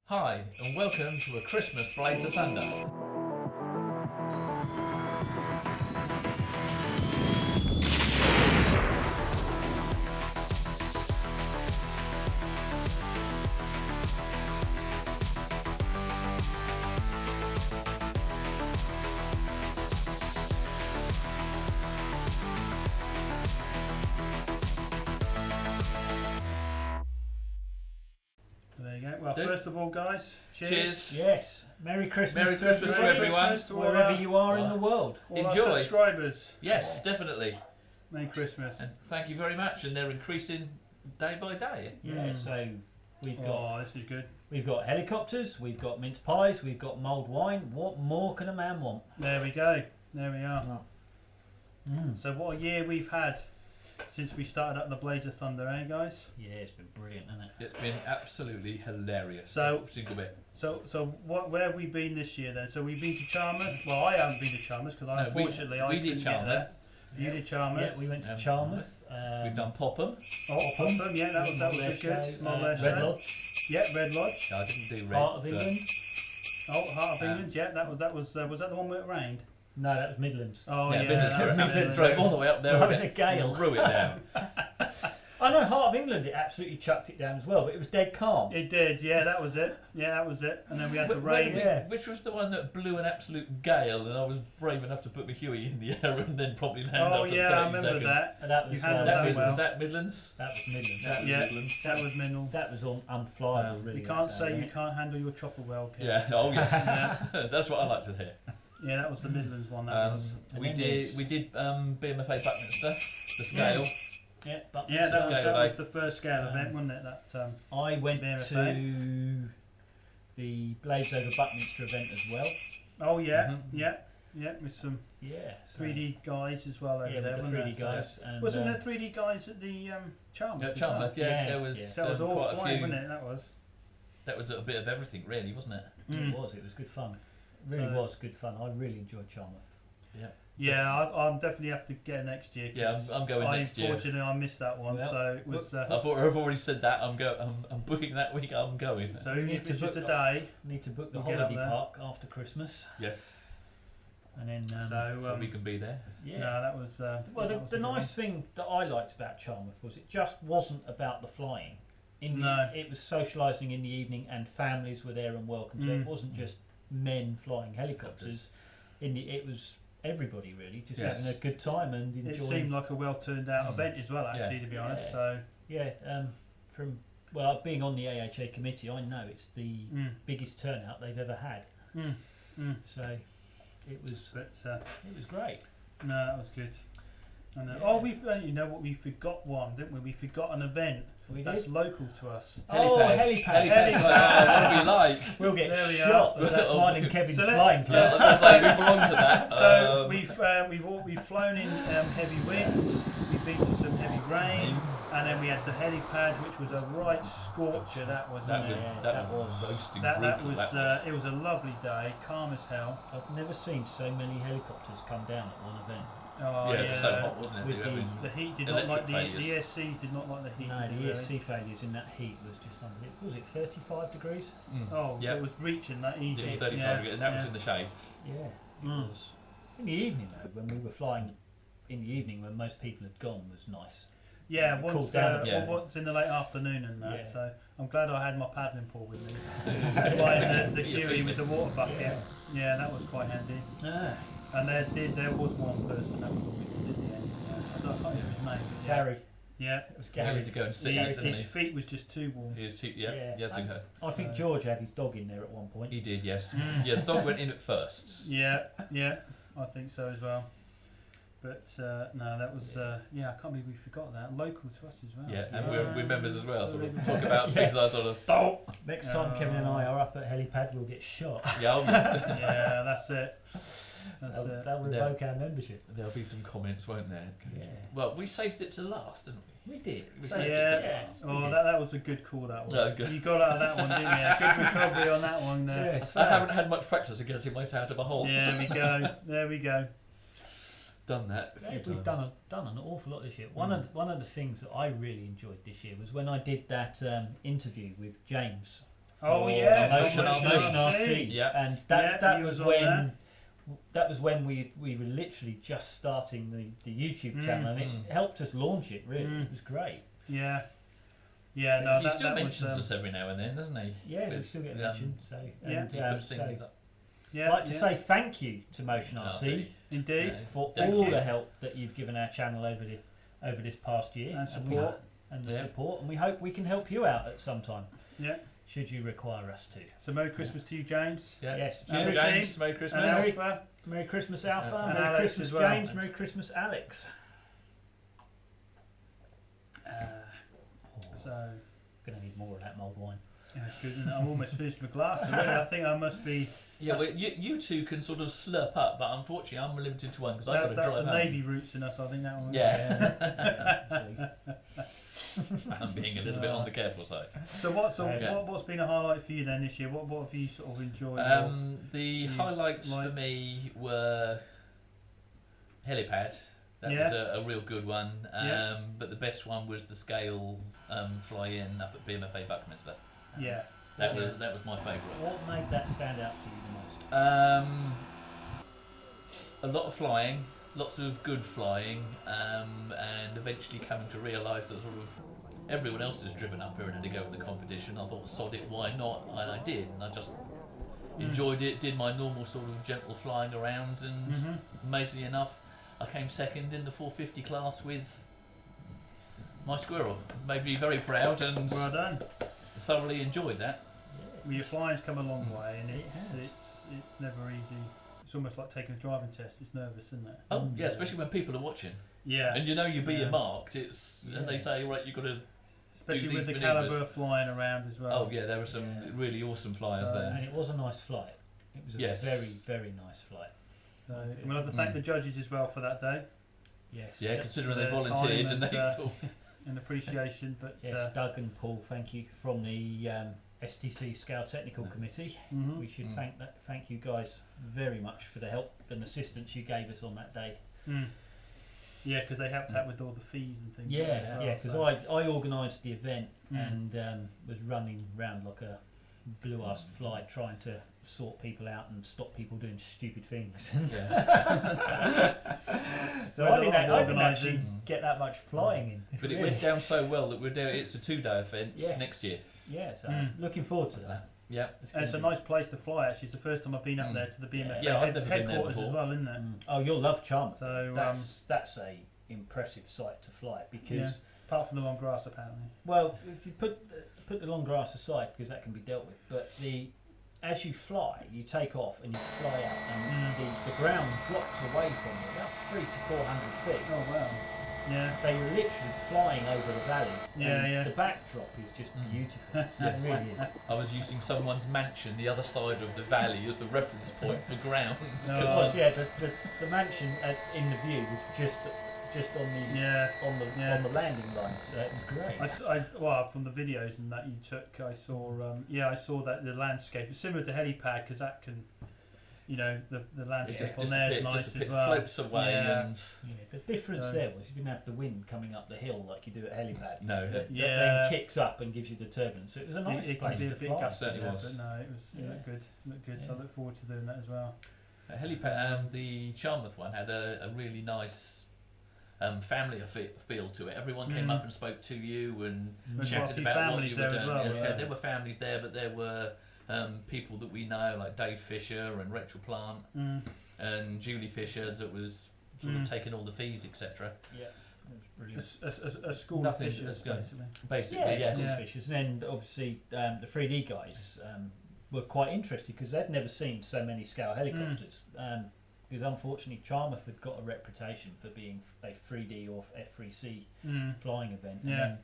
Hi, and welcome to a Christmas Blades of Thunder. There you go. Well, first of all, guys, cheers. Yes. Merry Christmas. Merry Christmas to everyone. To all wherever our, you are in the world. all Enjoy. our subscribers. Yes, definitely. Merry Christmas. And thank you very much. And they're increasing day by day. Yeah. So we've got this is good. we've got helicopters, we've got mince pies, we've got mulled wine. What more can a man want? There we go. There we are. Mm. So what a year we've had since we started up the Blades of Thunder, eh, guys? Yeah, it's been brilliant, hasn't it? It's been absolutely hilarious. So- every single bit. So where have we been this year then? So we've been to Charmouth. Well, I haven't been to Charmouth because No, we unfortunately I did couldn't get Charmouth. there. You did Charmouth. Yeah, we went to Um, Charmouth. We've done Popham. Oh, Popham. Yeah, that was a good. Red show. Lodge, Yeah, Red Lodge. No, I didn't do red. Heart of but- England. Oh, Heart of England. Yeah, that was that the one where it rained? No, that was Midlands. Oh yeah, yeah, Midlands that was Midlands drove all the way up there Right and in it a gale. threw it down. I know Heart of England. It absolutely chucked it down as well, but it was dead calm. It did, yeah, that was it. Yeah, that was it. And then we had the rain. Which was the one that blew an absolute gale, and I was brave enough to put my Huey in the air and then probably land Oh after yeah, 30 I remember seconds. that. And that was You handled That that well. Was that Midlands? That was Midlands. That was Yeah. Midlands. That was Minnal. That was unflyable, really. You can't that say day, you innit? can't handle your chopper well, Kev. Yeah. Oh yes. Yeah. That's what I like to hear. Yeah, that was the Midlands one. That was. And We then did BMFA Buckminster, the scale. Yeah, but Yeah, the that scale was day. the first scale event, wasn't it? That. I went BMFA. to the Blades over Buckminster event as well. Oh yeah, Mhm. yeah, with some Yeah. So 3D guys as well over yeah, there. with the wasn't 3D there? guys. And, Wasn't there 3D guys at the Charmouth? Yeah, as well? Charmouth. Yeah, Yeah, there was. yeah. That was all quite a flying, few. wasn't it? That was. That was a bit of everything, really, wasn't it? Mm. It was good fun. It really So- was good fun. I really enjoyed Charmouth. Yeah, I'll definitely have to get next year. 'cause Yeah, I'm going next year. Unfortunately, I missed that one, Well, so it was. I've already said that. I'm booking that week. I'm going. So We even need if to it's just a book day, Need to book the We'll get up holiday there. park after Christmas, Yes. and then So we can be there. yeah. no, that was. Well, that was the a good nice thing that I liked about Charmouth was it just wasn't about the flying. No. It was socialising in the evening, and families were there and welcome. So Mm. it wasn't just men flying helicopters. It was everybody really just Yes. having a good time and one. It enjoying. seemed like a well turned out Mm. event as well, actually, to be honest. Yeah. So. Yeah, from being on the AHA committee, I know it's the Mm, biggest turnout they've ever had. mm, mm. So it was But great. no, that was good. And, Yeah. Oh, you know what? We forgot one, didn't we? We forgot an event We that's did. local to us. Oh, helipad. Helipads. What are we like? We'll get There we shot. are. But that's mine and Kevin's So let- flying so- club. That's like we belong to that. So we've flown in heavy winds. We've been to some heavy rain, and then we had the helipad, which was a right scorcher. That was. That was Yeah, that that was was- roasting That brutal. was. It was a lovely day, calm as hell. I've never seen so many helicopters come down at one event. Oh yeah, it was so hot, wasn't it? With You the- having- The heat did not Electric like the failures. ESCs did not like the heat. No, did the they? ESC failures in that heat was just unbelievable. Was it 35 degrees? Oh, Yep. it was reaching that easy. It was 35 yeah, degrees, and that was yeah. in the shade. Yeah, it Mm. was. In the evening though, when we were flying in the evening when most people had gone, was nice. Yeah, It once, cooled down a bit. Yeah. once in the late afternoon and that. Yeah. So I'm glad I had my paddling pool with me. Flying the Huey with the water bucket. Yeah. Yeah, that was quite handy. Ah, And there was one person that was at the end. I can't remember his name. But yeah. Gary. Yeah. It was Gary Gary. to go and see, His, didn't his he? feet was just too warm. He was too, yeah, Yeah. he had to go. I think George had his dog in there at one point. He did, yes. Mm. Yeah, the dog went in at first. Yeah, I think so as well. But no, that was I can't believe we forgot that. Local to us as well. Yeah, and we're members as well, sort of Yeah. talk about Yeah. things like sort of, oh! Next time Kevin and I are up at helipad, we'll get shot. Yeah, oh, yes. Yeah, that's it. That's it. They'll revoke our membership. There'll be some comments, won't there? Yeah. Well, we saved it to last, didn't we? We did. We So- saved Yeah. it to last. we Oh, did. that was a good call. That was. No, good. You got out of that one, didn't you? Good recovery on that one. There. Yeah, I haven't had much practice of getting myself out of a hole. There we go. There we go. Done that a few Yeah, times. we've done an awful lot this year. One of the things that I really enjoyed this year was when I did that interview with James Oh for yeah, Motion Motion RC. RC. Yeah. And Yeah, that he was was on when that was when we were literally just starting the YouTube channel, and it helped us launch it. Really, it was great. Yeah. Yeah, no, He still that mentions was, us every now and then, doesn't he? Yeah, we With, still get um, mentioned. So yeah. and, He puts so things up. yeah, I'd like to yeah. say thank you to Motion Oh, RC see. Indeed. Yeah. for Thank all you. the help that you've given our channel over this past year And support. and the Yeah. support, and we hope we can help you out at some time. Yeah. Should you require us to? So Merry Christmas to you, James. Yeah. Yes. Cheers, And James. Richie. Merry And Christmas. Alpha. Merry Christmas, Alpha. And Merry Alex Christmas, as well. James. Merry Christmas, Alex. So, Gonna need more of that mulled wine. yeah, it's good. And I'm almost finished my glass already. I think I must be. Yeah, well, you two can sort of slurp up, but unfortunately I'm limited to one because I've got to That's drive the home. Navy roots in us. I think that one. Yeah. I'm being a little bit on the careful side. So Yeah. what's been a highlight for you then this year? What have you sort of enjoyed? The highlights for liked? me were helipad. That Yeah. was a real good one. Yeah. But the best one was the scale fly-in up at BMFA Buckminster. Yeah. That was my favourite. What made that stand out to you the most? A lot of flying, lots of good flying, and eventually coming to realise that sort of everyone else has driven up here and had to go with the competition. I thought, sod it, why not? And I did, and I just enjoyed it. Did my normal sort of gentle flying around, and amazingly enough, I came second in the 450 class with my squirrel. Made me very proud and Well done. thoroughly enjoyed that. Well, your flying's come a long way, and It has. it's never easy. It's almost like taking a driving test. It's nervous, isn't it? Oh yeah, especially when people are watching, Yeah. and you know you're being Yeah. marked. And they say, right, you've got to. Especially do with the these calibre manoeuvres. flying around as well. Oh yeah, there were some Yeah. really awesome flyers So- there. And it was a nice flight. It was a Yes. very, very nice flight. So we'd like to thank the judges as well for that day Yes. Yeah, Yep. considering for they their volunteered time and they and, thought, and appreciation. But Yes, Doug and Paul, thank you from the STC Scale Technical Committee. mhm. We should thank you guys very much for the help and assistance you gave us on that day. Yeah, because they helped out with all the fees and things. Yeah, as because well, so- I organised the event Mm. and was running around like a blue-assed fly trying to sort people out and stop people doing stupid things. yeah. So There's I a didn't, lot of I didn't actually organising. get that much flying in. But it really. went down so well that we're doing. It's a 2-day event Yes. next year. Yeah, so Mm. looking forward to that. Yeah. And it's a gonna nice place to fly. Actually, it's the first time I've been up there to the BMFA Yeah, I've never been there headquarters before. as well, isn't it? be- Oh, you'll love Charm. So That's a impressive sight to fly because yeah. Apart from the long grass, apparently. well, if you put the long grass aside because that can be dealt with, but as you fly, you take off and you fly out, and the ground drops away from you about 300 to 400 feet. Oh wow. Yeah. So you're literally flying over the valley. Yeah, and yeah. The backdrop is just beautiful. It Yes. really is. I was using someone's mansion the other side of the valley as the reference point for ground. No. It was, yeah, the mansion in the view was just on the Yeah. on the landing line, so it was great. Well, from the videos and that you took, I saw. I saw that the landscape is similar to helipad because that can, the It landscape just on there is nice disappears, as well. floats away, Yeah. and Yeah, the difference So- there was you didn't have the wind coming up the hill like you do at helipad. no, That Yeah. then kicks up and gives you the turbulence. So it was a nice It can place be a to bit fly. gusty, Certainly there, was. but no, it was Yeah. looked good. Looked good. So I Yeah. look forward to doing that as well. helipad. The Charmouth one had a really nice family feel to it. Everyone came up and spoke to you and There's chatted quite a few about what families you were there doing. as well, Yes, yeah. there were families there, but there were people that we know, like Dave Fisher and Rachel Plant and Julie Fisher, that was sort of taking all the fees, etc. Yeah, it was brilliant. A school Nothing of fishers, as good. basically. Basically, Yeah, yes. school fishers. And then obviously the 3D guys were quite interested because they'd never seen so many scale helicopters. Because unfortunately Charmouth had got a reputation for being a 3D or F3C flying event. Yeah.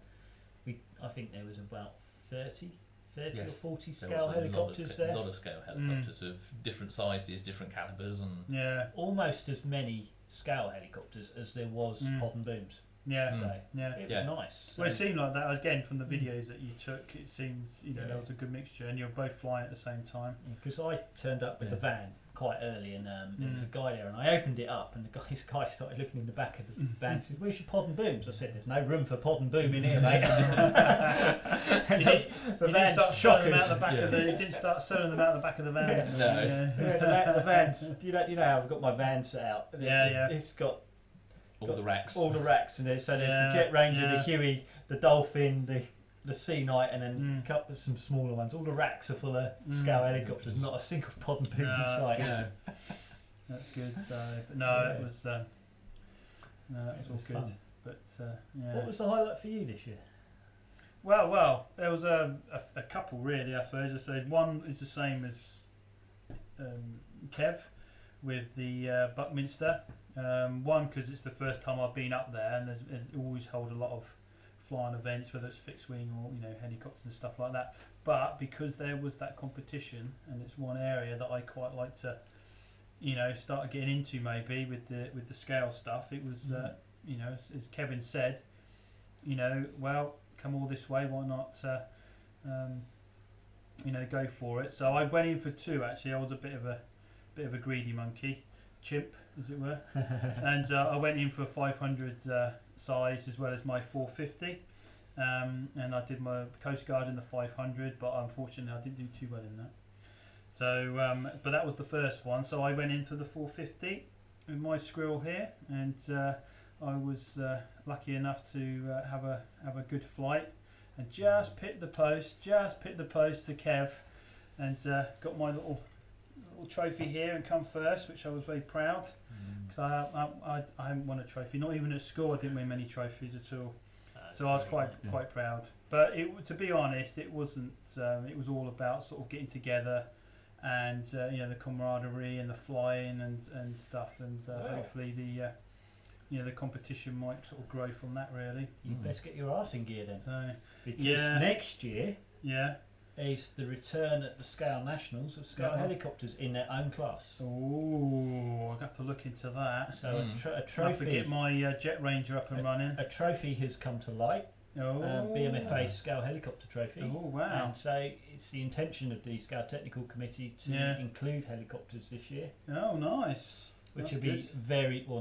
And I think there was about 30 Yes, or 40 There scale was helicopters a there. lot of scale helicopters of different sizes, different calibers, and Yeah. Almost as many scale helicopters as there was pod and booms. Yeah. So Yeah. it Yeah. was nice. Well, it So- seemed like that again from the videos that you took. It seems there was a good mixture, and you're both flying at the same time. Because I turned up with the van quite early, and there was a guy there, and I opened it up, and this guy started looking in the back of the van. He said, "Where's your pod and booms?" I said, "There's no room for pod and boom in here, mate." You didn't start selling them out the back of the. You didn't start selling them out the back of the van. The vans. You know how I've got my van set out. It's got all the racks. All the racks, and so there's the Jet Ranger, the Huey, the Dolphin, the Sea Knight, and then a couple of some smaller ones. All the racks are full of scale helicopters. Not a single pod and boom in sight. That's good. So, but no, it was. No, it was all good. Fun. But what was the highlight for you this year? Well, there was a couple really. I suppose. I said one is the same as Kev with the Buckminster. One because it's the first time I've been up there, and there's always hold a lot of flying events, whether it's fixed wing or helicopters and stuff like that. But because there was that competition, and it's one area that I quite like to start getting into maybe with the scale stuff. It was as Kevin said, well, come all this way, why not go for it. So I went in for two actually. I was a bit of a greedy monkey, chimp as it were, and I went in for 500 size as well as my 450, and I did my Coast Guard in the 500, but unfortunately I didn't do too well in that. So, but that was the first one. So I went in for the 450 with my squirrel here, and I was lucky enough to have a good flight, and just picked the post to Kev, and got my little trophy here and come first, which I was very proud, because I haven't won a trophy, not even at school. I didn't win many trophies at all. So I was quite proud. But to be honest, it wasn't. It was all about sort of getting together, and the camaraderie and the flying and stuff, and hopefully the competition might sort of grow from that. Really, You best get your arse in gear then, so, because next year is the return at the Scale Nationals of Scale helicopters in their own class. Oh, I'll have to look into that. So a trophy. I'll have to get my Jet Ranger up and running. A trophy has come to light. BMFA Scale Helicopter Trophy. Oh wow! And so it's the intention of the Scale Technical Committee to include helicopters this year. Oh, nice. Which will be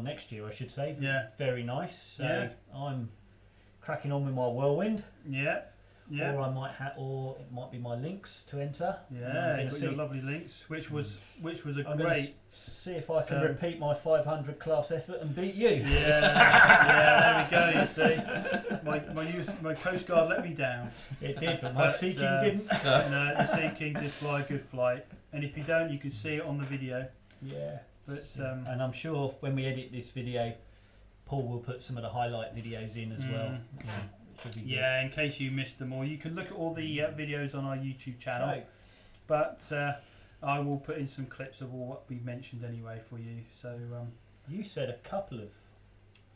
next year I should say. Yeah. Very nice. So I'm cracking on with my Whirlwind. Yeah. Yeah. Or it might be my Lynx to enter. Yeah, you've got your lovely Lynx, which was I'm great. See if I can repeat my 500 class effort and beat you. Yeah, there we go. You see, my Coast Guard let me down. It did, but my Sea King didn't. No, the Sea King did fly a good flight, and if you don't, you can see it on the video. Yeah. But and I'm sure when we edit this video, Paul will put some of the highlight videos in as well. Yeah, in case you missed them all, you can look at all the videos on our YouTube channel. Right. But I will put in some clips of all what we mentioned anyway for you. So you said a couple of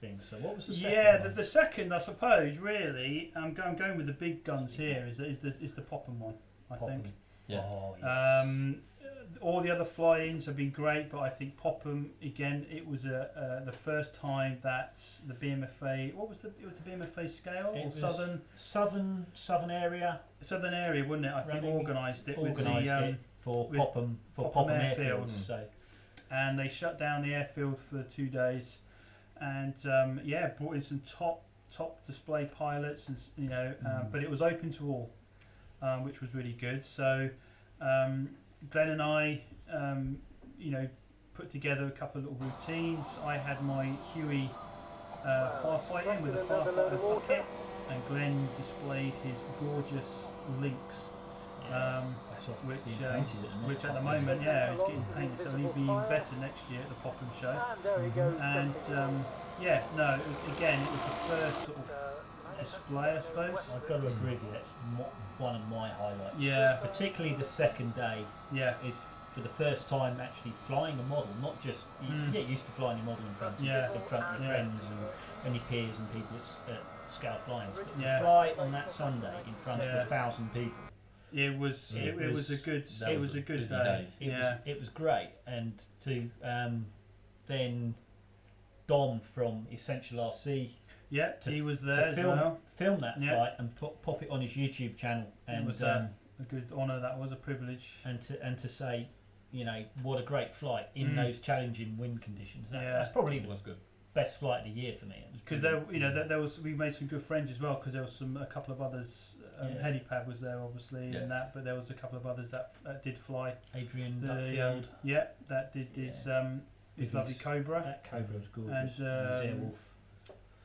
things. So what was the second? Yeah, the second, I suppose, really, I'm going with the big guns here. Is the Popham one, I think. Yeah. Oh, yes. All the other fly-ins have been great, but I think Popham again. It was the first time that the BMFA. It was the BMFA scale or southern area. Southern area, wasn't it? I think organised it for Popham Airfield. And they shut down the airfield for 2 days, and brought in some top display pilots, and but it was open to all, which was really good. So. Glenn and I, put together a couple of little routines. I had my Huey firefighting with a firefighter bucket, and Glenn displayed his gorgeous Lynx, which at the moment, is getting painted, so he'll be even better next year at the Popham show. And it was the first sort of display, I suppose. I've got to agree with you. That's one of my highlights. Yeah. Particularly the second day. Yeah. Is for the first time actually flying a model, not just you get used to flying your model in front of your friends and your peers and people at Scale Flying, but to fly on that Sunday in front of 1,000 people. It was a good day. It was great, and to then Dom from Essential RC. Yeah, he was there as well. Film that flight and pop it on his YouTube channel, and it was a good honour. That was a privilege. And to say you know, what a great flight in those challenging wind conditions. That's probably the good. best flight of the year for me. Because there was, we made some good friends as well, because there was a couple of others. Helipad was there obviously, and that, but there was a couple of others that did fly. Adrian Duckfield, that did his lovely Cobra. That Cobra was gorgeous. And his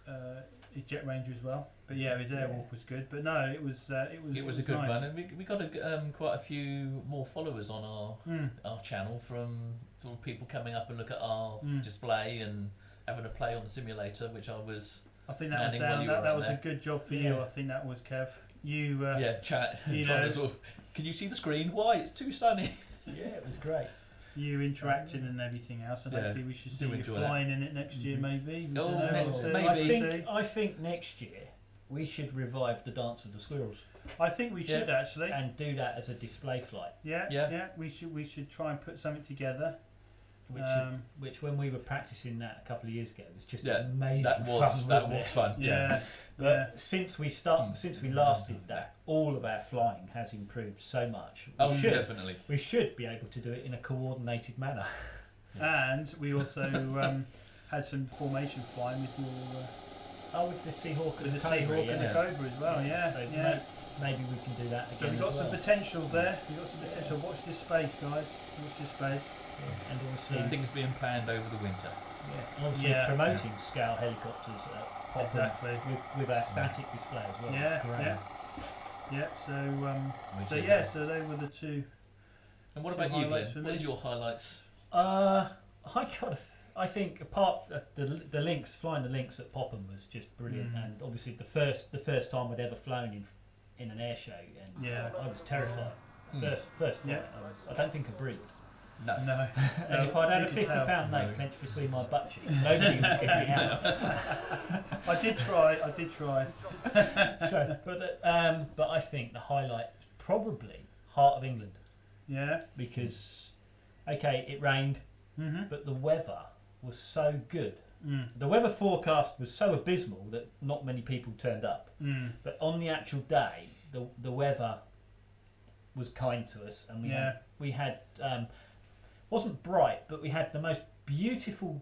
Airwolf. His Jet Ranger as well. But yeah, his Airwolf was good. But no, it was a good one, nice. and we got quite a few more followers on our channel from sort of people coming up and look at our display and having a play on the simulator, which I think that was down. That was a good job for you. I think that was Kev. You chat. You know, sort of, can you see the screen? Why? It's too sunny. Yeah, it was great. You interacting and everything else, and hopefully we should see you flying in it next year, maybe. Maybe. I think next year we should revive the Dance of the Squirrels. I think we should actually, and do that as a display flight. Yeah. We should try and put something together. Which when we were practicing that a couple of years ago, it was just amazing. That was fun. But since we last did that, all of our flying has improved so much. Definitely. We should be able to do it in a coordinated manner. And we also had some formation flying with your. With the Seahawk and the Cobra as well. So maybe we can do that again. So we've got some potential there. We've got some potential. Watch this space, guys. Watch this space. And also things being planned over the winter. Obviously promoting Scout helicopters with our static display as well. So they were the two. And what about you, Glenn? What is your highlights? I think apart from the links, flying the links at Popham was just brilliant, and obviously the first time I'd ever flown in an air show, and I was terrified. First flight, I don't think I breathed. No. And if I'd had a £50 note clenched between my butt cheeks, nobody was getting out. I did try. But I think the highlight is probably Heart of England. Yeah. Because, it rained, but the weather was so good. The weather forecast was so abysmal that not many people turned up. But on the actual day, the weather was kind to us, and we had wasn't bright, but we had the most beautiful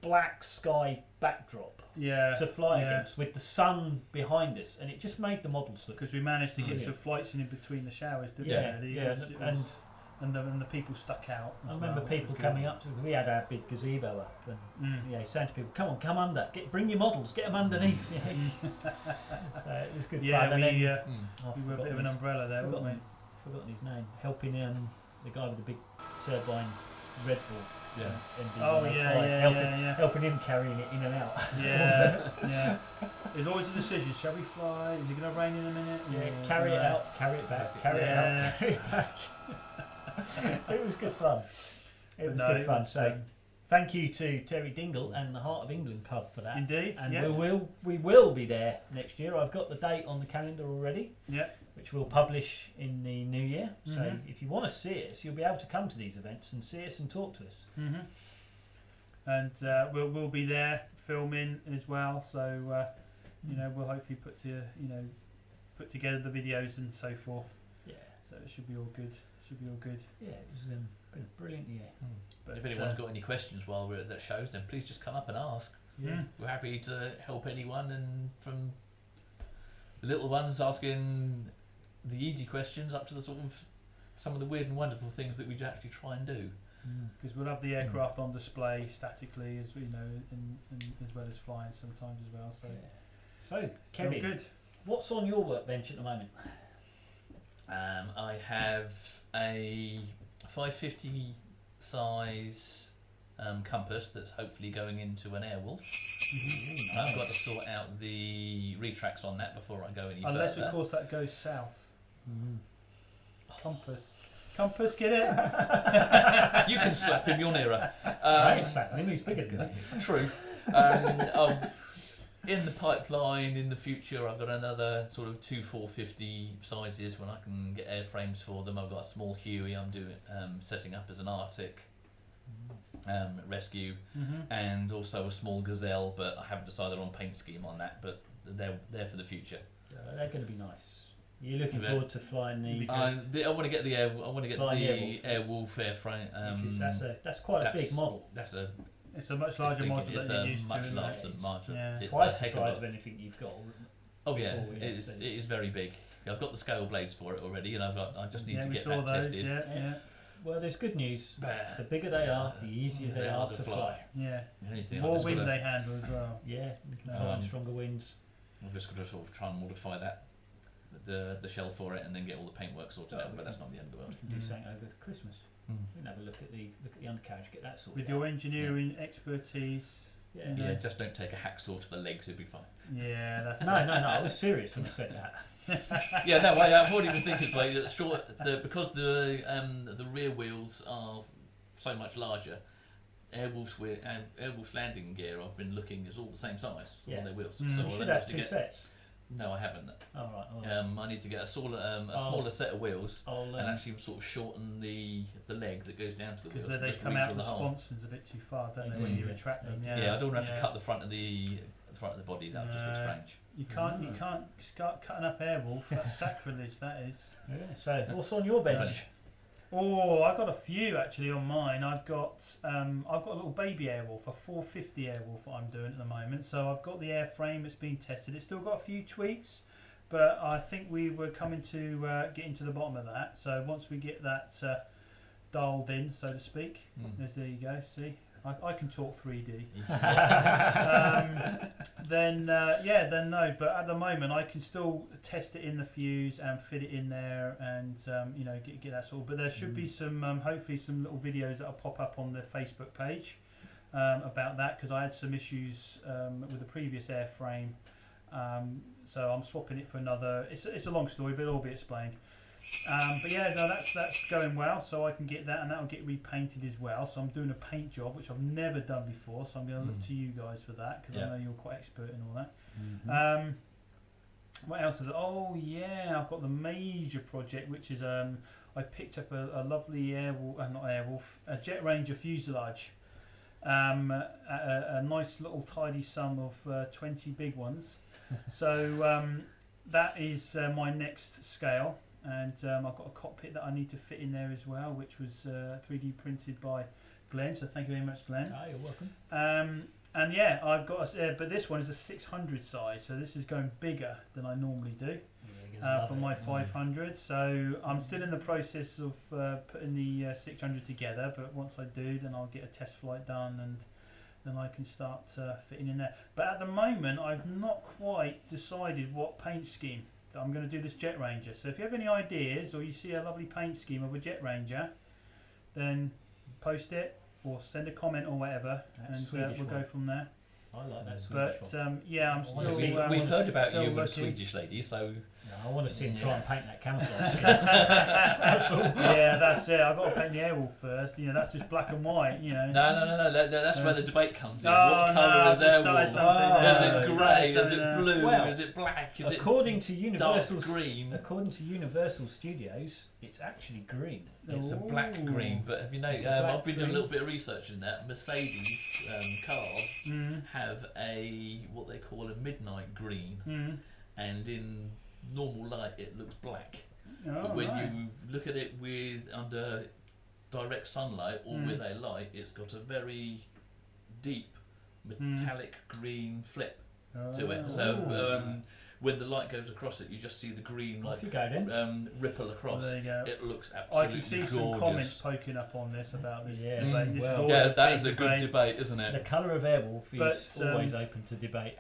black sky backdrop to fly against, with the sun behind us, and it just made the models look. Because we managed to get some flights in between the showers, didn't we? And the people stuck out. I remember people coming up to us. We had our big gazebo up, and saying to people, "Come under, bring your models, get them underneath." So it was good fun. We were a bit of an umbrella there, weren't we? Forgotten his name. Helping the guy with the big turbine Red Bull. Helping him carrying it in and out. There's always a decision. Shall we fly? Is it going to rain in a minute? Carry it out, carry it back, carry it out, carry it back. It was good fun. So thank you to Terry Dingle and the Heart of England Club for that. Indeed. And we will be there next year. I've got the date on the calendar already. Which we'll publish in the new year. So if you want to see us, you'll be able to come to these events and see us and talk to us. And we'll be there filming as well. So we'll hopefully put together the videos and so forth. So it should be all good. Yeah, it was been a brilliant year. But if anyone's got any questions while we're at that shows, then please just come up and ask. We're happy to help anyone, and from the little ones asking the easy questions up to the sort of some of the weird and wonderful things that we actually try and do. Because we'll have the aircraft on display statically, as and as well as flying sometimes as well. So Kevin, good. What's on your workbench at the moment? I have a 550 size compass that's hopefully going into an Airwolf. I've got to sort out the retracts on that before I go any further. Unless, of course, that goes south. Compass, get it? You can slap him, you're nearer. I can slap him, he's bigger than me. True. In the pipeline in the future, I've got another sort of 2 450 sizes when I can get airframes for them. I've got a small Huey I'm doing setting up as an Arctic rescue, and also a small Gazelle, but I haven't decided on paint scheme on that, but they're there for the future. They're going to be nice. You're looking Yeah. forward to flying the. I want to get the air. I want to get Flying the Airwolf airframe. Because that's quite a big model. That's a. It's a much larger model It's than a you used much to. larger model. Yeah. It's Twice a the heck size of of anything you've got. Oh yeah, before we it is. have It is very big. I've got the scale blades for it already, and I just need to we get saw that those, tested. Yeah. Well, there's good news. Bah. The bigger they are, the easier they are to fly. Yeah. Anything, More wind they handle as well. Yeah, you can find Um, stronger winds. I've just got to sort of try and modify that, the shell for it, and then get all the paintwork sorted out. But that's not the end of the world. We can do something over Christmas. Mm. We can have a look at the undercarriage, get that sorted With your engineering expertise. Yeah. Yeah, just don't take a hacksaw to the legs; it'll be fine. Yeah, that's No, I was serious when I said that. Yeah, no, I've already been thinking like it's short. Because the rear wheels are so much larger. Airwolf's landing gear I've been looking is all the same size. Yeah. All their wheels. Mm. So You I'll should have have to two get. sets. No, I haven't. All right. I need to get a smaller set of wheels I'll, and actually sort of shorten the leg that goes down to the wheels. because and they just come reach out on the the hole. sponsons a bit too far, don't they, They when do, you yeah. retract them? Yeah. Yeah, I don't have to cut the front of the body. That would just look No. strange. You can't start cutting up Airwolf. That's sacrilege. That is. yeah. So, what's on your bench? Oh, I've got a few actually on mine. I've got a little baby Airwolf, a 450 Airwolf that I'm doing at the moment. So I've got the airframe. It's been tested. It's still got a few tweaks, but I think we were coming to getting to the bottom of that. So once we get that dialed in, so to speak, there you go. See, I can talk 3D. Then no. But at the moment, I can still test it in the fuse and fit it in there, and get that sort of. But there should be some, hopefully, some little videos that'll pop up on the Facebook page about that, because I had some issues with the previous airframe. So I'm swapping it for another. It's a long story, but it'll all be explained. But yeah, no, that's going well. So I can get that, and that'll get repainted as well. So I'm doing a paint job, which I've never done before. So I'm going to look to you guys for that, because I know you're quite expert in all that. Mm-hmm. What else? Oh yeah, I've got the major project, which is I picked up a lovely a Jet Ranger fuselage. A nice little tidy sum of 20 big ones. So that is my next scale. And I've got a cockpit that I need to fit in there as well, which was 3D printed by Glenn. So thank you very much, Glenn. You're welcome. And yeah, I've got but this one is a 600 size, so this is going bigger than I normally do for my 500. So I'm still in the process of putting the 600 together, but once I do, then I'll get a test flight done, and then I can start fitting in there. But at the moment, I've not quite decided what paint scheme that I'm going to do this Jet Ranger. So if you have any ideas, or you see a lovely paint scheme of a Jet Ranger, then post it or send a comment or whatever, and we'll go from there. I like that Swedish But one. yeah, I'm I wanna still. see- We've heard about still you and looking. Swedish lady, so I want to see him try and paint that camouflage. Yeah, that's it. I've got to paint the airwolf first. That's just black and white. no. That's where the debate comes in. Oh, What colour no, is I've just started Airwolf? something Is there. it grey? Is it So, blue? Well, Is it black? Is according to it Universal, dark green? according to Universal Studios, it's actually green. It's a black Ooh. green, but have you It's noticed? a black I've been doing a green. little bit of research in that. Mercedes cars Mm, have what they call a midnight green, mm. and in normal light it looks black. Oh, But when right. you look at it under direct sunlight or with a light, it's got a very deep metallic green flip to it. So when the light goes across it, you just see the green Off you go then. ripple across. There you go. It looks I absolutely can see some gorgeous. comments poking up on this about this Yeah. debate. This Well, is always Yeah, that big is a good debate, isn't The it? colour of Airwolf But, is always open to debate.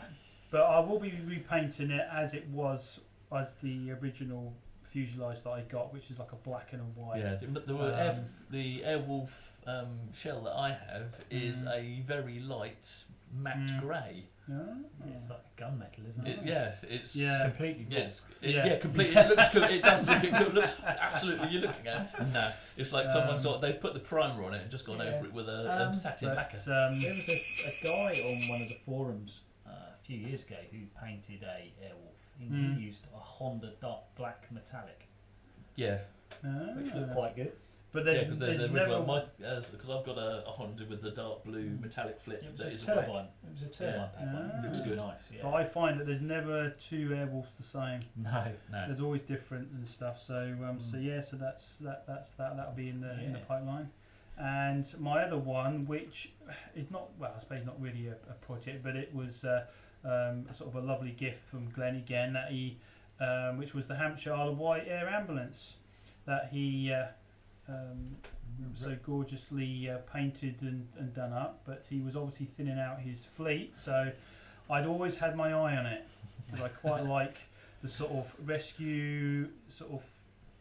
But I will be repainting it as it was, as the original fuselage that I got, which is like a black and a white. Yeah, the Airwolf shell that I have is a very light matte grey. Oh. It's like gunmetal, isn't it? It's Yeah. Completely raw. completely. It looks good. It does look. It looks absolutely. You're looking at it. No, it's like they've put the primer on it and just gone over it with a satin lacquer. There was a guy on one of the forums a few years ago who painted a Airwolf. He used a Honda dark black metallic, Yeah. which looked quite good. But Yeah, there's, because there's there is never one. Because I've got a Honda with the dark blue metallic flip It that was is a black. turbine. It was a turbine pack one. Ah. Looks good. nice. Yeah. But I find that there's never two Airwolves the same. No. No. There's always different and stuff. So so that'll be in the pipeline. And my other one, which is not, well, I suppose not really a project, but it was sort of a lovely gift from Glenn again, that he which was the Hampshire Isle of Wight Air Ambulance that he so gorgeously painted and done up. But he was obviously thinning out his fleet, so I'd always had my eye on it, because I quite like the sort of rescue sort of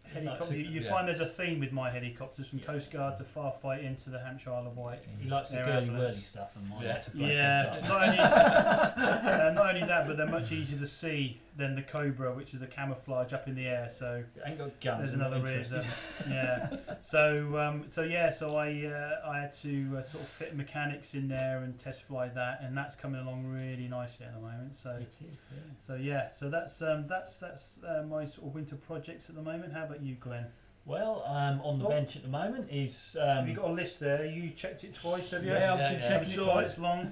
helicopter. You find there's a theme with my helicopters, from Coast Guard to Firefight into the Hampshire Isle of Wight. He likes the Air girly ambulance. whirly stuff and mine Yeah. like to blow Yeah, things up. not only that, but they're much easier to see than the Cobra, which is a camouflage up in the air. So Ain't got guns. there's I'm not another interested. reason. Yeah. So I had to sort of fit mechanics in there and test fly that, and that's coming along really nicely at the moment. So It is, yeah. so that's my sort of winter projects at the moment. How about you, Glenn? Well, on the Oh. bench at the moment is. Have you got a list there? You checked it twice, have you? Yeah, I've Yeah, been yeah. I'm checking it sure twice. it's long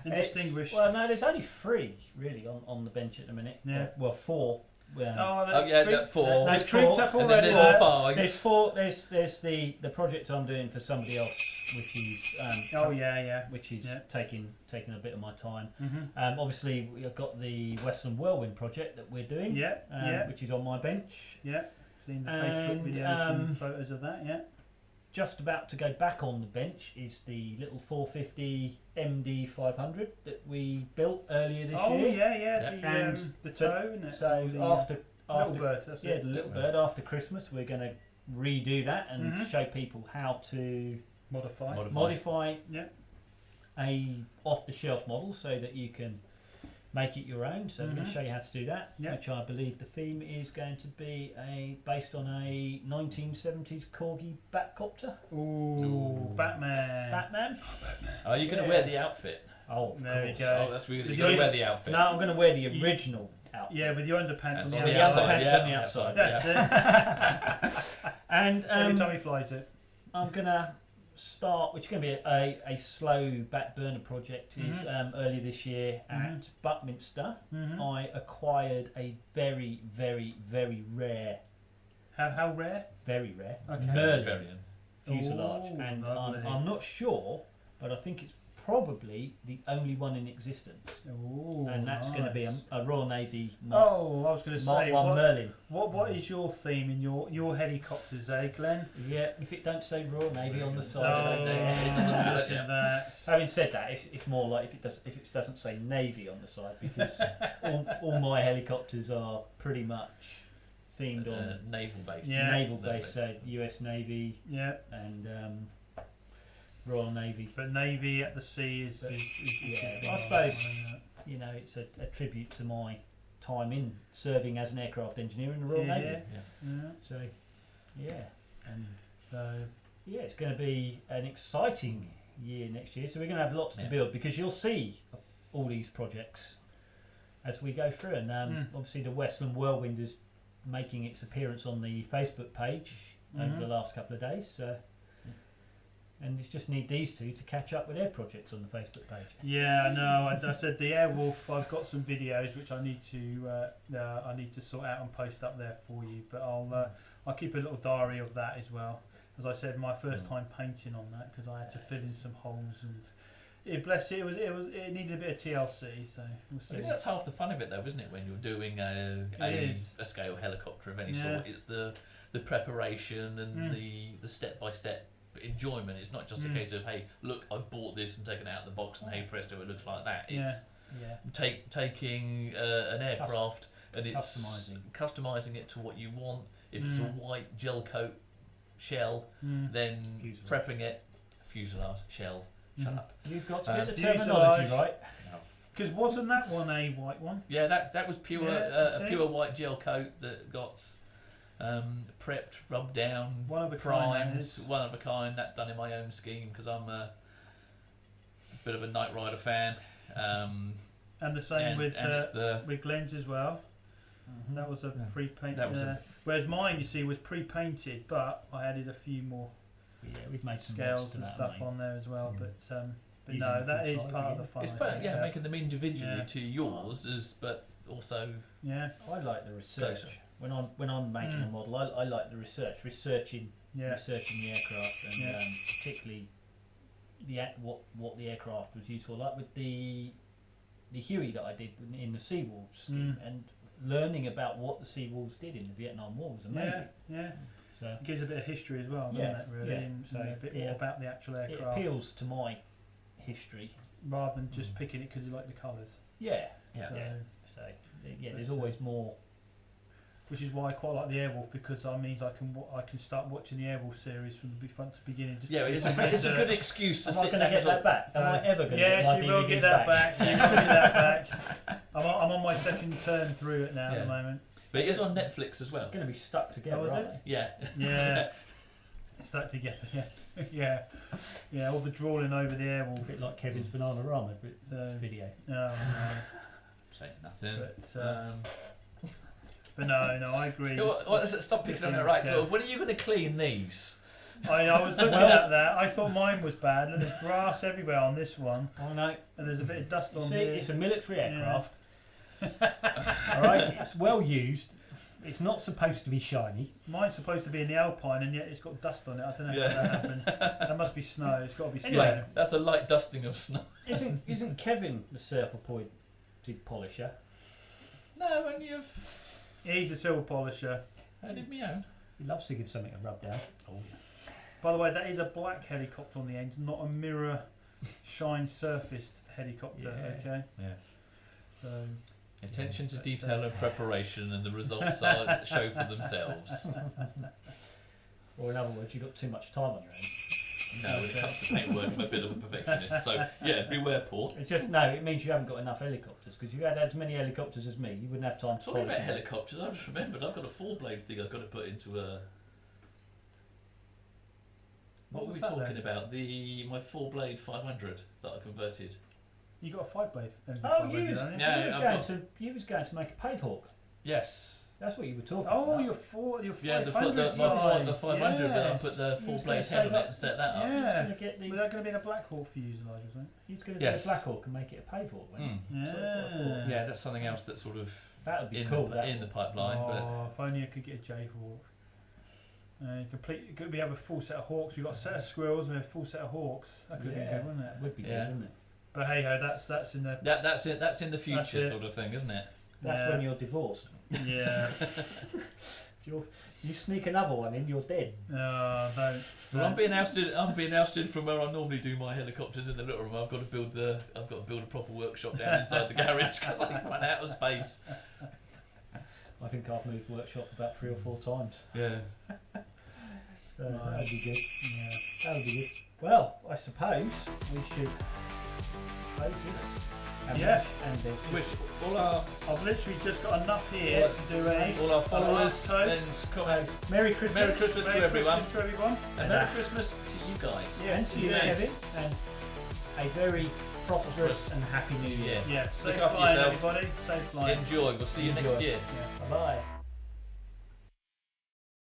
and distinguished. Well, no, there's only 3 really on the bench at the minute. Yeah. Well, 4. Oh, Oh yeah, got 4. That's There's creeped 4, up and then already. there's there. 5. There's 4. There's the project I'm doing for somebody else, which is Oh yeah. which is Yeah. taking a bit of my time. Mhm. Obviously, we've got the Westland Whirlwind project that we're doing, Yeah. which is on my bench. Yeah. Seen the And, Facebook videos and photos of that. Yeah. Just about to go back on the bench is the little 450 MD 500 that we built earlier this Oh year. yeah. And The toe, isn't it? So The, after Little Bird. That's yeah, it. the little bird, after Christmas, we're going to redo that and Mhm. show people how to Modify. modify Yeah. a off-the-shelf model so that you can make it your own. So we're going to Mhm. show you how to do that, Yeah. which I believe the theme is going to be based on a 1970s Corgi Batcopter. Ooh, Batman. Batman. Are you going to Yeah. wear the outfit? Oh, of There we course. go. Oh, that's really. With You're going to your- wear the outfit. No, I'm going to wear the You- original outfit. Yeah, with your underpants Hands on on the the outside. outside. underpants Yeah, on the outside. That's it. And Every time he flies it. I'm going to start, which is going to be a slow back burner project, is Mhm. earlier this year Mhm. at Buckminster. Mhm. I acquired a very, very, very rare, How rare? Okay. Merlin Variant. fuselage, Ooh, and lovely. I'm not sure, but I think it's probably the only one in existence, Ooh, and that's going to be nice. a Royal Navy Mark, Oh, I was going to Mark say, 1 Merlin. what is your theme in your helicopters, Glenn? Yeah, if it don't say Royal Navy on the Oh, side. it doesn't matter, look yeah. at that. Having said that, it's more like if it doesn't say Navy on the side, because all my helicopters are pretty much themed on Naval base. Yeah. naval base, US Navy Yeah, and Royal Navy. but Navy at the sea is Yeah, is- I suppose you know it's a tribute to my time in serving as an aircraft engineer in the Royal Yeah. Navy. Yeah. So yeah, and So yeah, it's going to be an exciting year next year. So we're going to have lots to Yeah. build, because you'll see all these projects as we go through. And obviously, the Westland Whirlwind is making its appearance on the Facebook page over the last couple of days. And you just need these two to catch up with their projects on the Facebook page. yeah, no, I said the Airwolf. I've got some videos which I need to sort out and post up there for you. But I'll keep a little diary of that as well. As I said, my first time painting on that, because I had to fill in some holes, and it needed a bit of TLC. So we'll I see. think that's half the fun of it, though, isn't it? When you're doing It a is. scale helicopter of any Yeah. sort, it's the preparation and the step by step enjoyment. It's not just a case of, hey, look, I've bought this and taken it out of the box, and hey presto, it looks like that. It's Yeah. taking an aircraft and it's Customising. it to what you want. If it's a white gel coat shell, then Fuselage. prepping it, fuselage, shell. Shut up. You've got to get the Fuselage. terminology right. Because wasn't that one a white one? Yeah, that was pure Yeah, a see? pure white gel coat that got prepped, rubbed down, One of a kind, that primed, is. one of a kind. That's done in my own scheme because I'm a bit of a Knight Rider fan. And the same and it's the with Glenn's as well. That was a pre-paint. that was a Whereas mine, you see, was pre-painted, but I added a few more Yeah, we've made some scales mods to and that, stuff haven't we? on there as well. But Using no, the that full is size part of the again. fun. It's I about think, making them individually Yeah. to yours, but also Yeah, I like the research. Closer. When I'm making a model, I like the researching yeah, the aircraft, and Yeah. particularly what the aircraft was used for. Like with the Huey that I did in the Seawolves scheme, and learning about what the Seawolves did in the Vietnam War was amazing. yeah. So It gives a bit of history as well, doesn't Yeah, it? Really, yeah. and So, a bit yeah. more about the actual it aircraft, appeals to my history. rather than just picking it because you like the colours. Yeah, yeah. So, yeah. So yeah, there's But, always more. which is why I quite like the Airwolf, because that means I can start watching the Airwolf series from the front to beginning. Just Yeah, to do it's some a research. good excuse to Am I sit going down to get and that back? Am I ever going to get my Yes, you will DVDs get that back. You will get that back. I'm on my second turn through it now at Yeah. the moment. But it is on Netflix as well. Going to be stuck together, Oh, is aren't it? they? Yeah. Yeah, stuck together. Yeah, yeah. All the drawing over the A Airwolf. bit like Kevin's Bananarama So, video. no. Saying nothing. But no, I agree. Stop picking on it. different Right. scale. So when are you going to clean these? I was looking at that. I thought mine was bad. And there's grass everywhere on this one, I know. and there's a bit of dust You on see, here. it's a military aircraft. All right, it's well used. It's not supposed to be shiny. Mine's supposed to be in the Alpine, and yet it's got dust on it. I don't know how that happened. That must be snow. It's got to be snow. Anyway, that's a light dusting of snow. Isn't Kevin the silver pointed polisher? No, and you've He's a silver polisher. added me own. He loves to give something a rub down. Oh yes. By the way, that is a black helicopter on the end, not a mirror shine surfaced helicopter. Yeah. Okay, Yes. so Attention to But, detail and preparation, and the results are show for themselves. Or in other words, you've got too much time on your hands. No, when it comes to paintwork, I'm a bit of a perfectionist. So yeah, beware, Paul. It means you haven't got enough helicopters, because if you had as many helicopters as me, you wouldn't have time to Talking polish about them. helicopters, I've just remembered I've got a 4-blade thing I've got to put into a. What were was we that talking then? about? My 4-blade 500 that I converted. You got a 5-blade. Oh, you Yeah, was going to make a pave hawk. Yes. That's what you were talking Oh, about. your 500 Yeah, the size. 500, but I Yes. put the You was 4-blade gonna head on save it and set that up. Yeah. Gonna get the, Was that going to be in a Black Hawk fuselage, wasn't he was going to Yes. do a Black Hawk and make it a pave hawk. wasn't he? Mm. it? That's what I thought. Yeah, that's something else that's sort of That would be in cool. the in the pipeline. Oh, if only I could get a J-Hawk. We have a full set of hawks. We've got a set of squirrels and a full set of hawks. That could be good, wouldn't it? That would be Yeah. good, wouldn't it? But hey ho, that's in the But that's it. That's in the future, it. sort of thing, isn't it? That's Yeah. when you're divorced. yeah. If you sneak another one in, you're dead. Don't. Well, I'm being ousted from where I normally do my helicopters in the little room. I've got to build a proper workshop down inside the garage because I run out of space. I think I've moved workshop about 3 or 4 times. Yeah. So that would be good. Yeah. That would be good. Well, I suppose we should close it. Yeah. And there's Which all our I've literally just got enough here to do a all our followers toast. and comments. Merry Christmas. Merry Christmas Merry to everyone, Christmas to everyone. and Merry Christmas to you guys. And to you, Yes. Kevin. And a very prosperous and happy new year. Yeah. Yeah. Look Safe after flying, yourselves. everybody. Safe flying. Enjoy. We'll see you Enjoy. next year. Yeah. Bye-bye.